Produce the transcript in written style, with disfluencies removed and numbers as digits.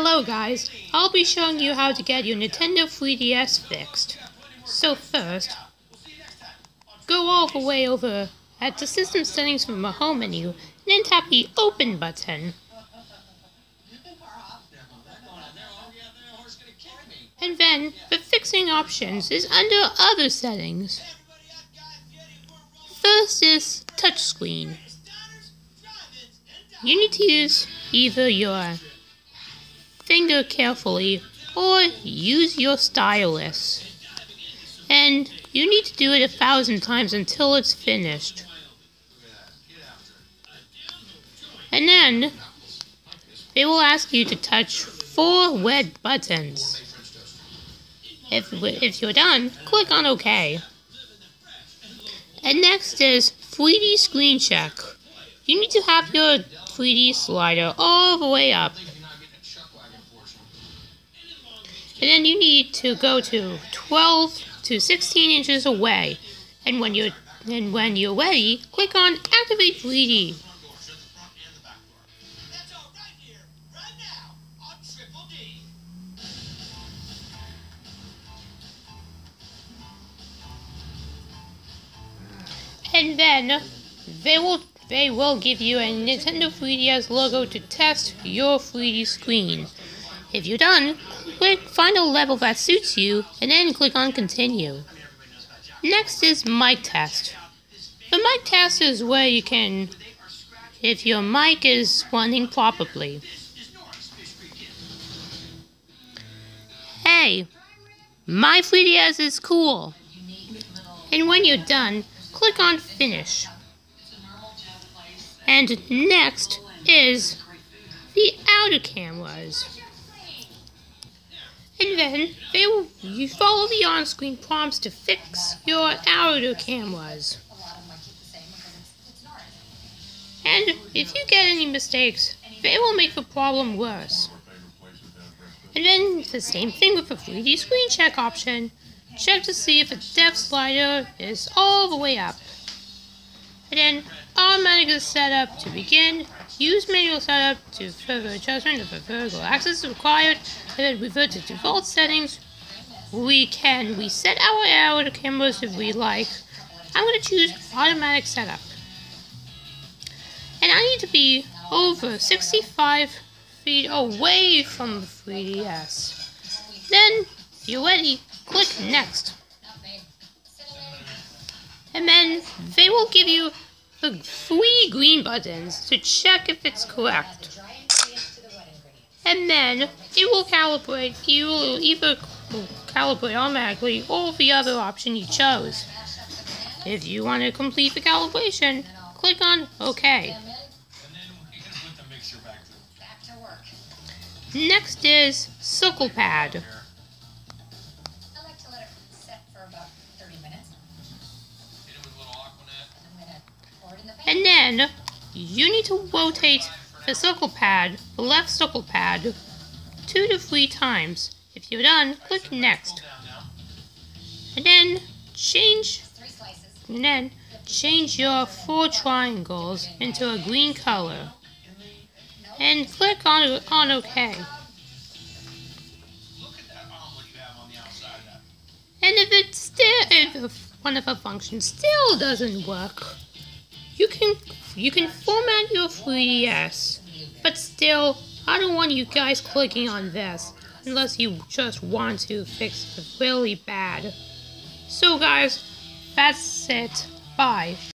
Hello guys, I'll be showing you how to get your Nintendo 3DS fixed. So first, go all the way over at the system settings from the home menu, and then tap the open button. And then the fixing options is under other settings. First is touchscreen. You need to use either your finger carefully or use your stylus. And you need to do it 1,000 times until it's finished. And then they will ask you to touch 4 red buttons. If you're done, click on OK. And next is 3D screen check. You need to have your 3D slider all the way up. And then you need to go to 12 to 16 inches away. And when you're ready, click on Activate 3D. And then they will give you a Nintendo 3DS logo to test your 3D screen. If you're done, find a level that suits you, and then click on Continue. Next is Mic Test. The mic test is where you can, if your mic is running properly. Hey, my 3DS is cool. And when you're done, click on Finish. And next is the outer cameras. And then you follow the on-screen prompts to fix your outer cameras. And if you get any mistakes, they will make the problem worse. And then the same thing with the 3D screen check option. Check to see if the depth slider is all the way up. And then automatic setup to begin. Use manual setup to further adjustment if a vertical axis is required. And then revert to default settings. We can reset our outer cameras if we like. I'm going to choose automatic setup. And I need to be over 65 feet away from the 3DS. Then, if you're ready, click Next. And then they will give you the 3 green buttons to check if it's correct. And then it will calibrate. You will either calibrate automatically or the other option you chose. If you want to complete the calibration, click on OK. Next is Circle Pad. And then you need to rotate the circle pad, the left circle pad, 2 to 3 times. If you're done, click Next. And then change your 4 triangles into a green color. And click on OK. And if one of the functions still doesn't work, you can format your 3DS, but still, I don't want you guys clicking on this unless you just want to fix it really bad. So guys, that's it. Bye.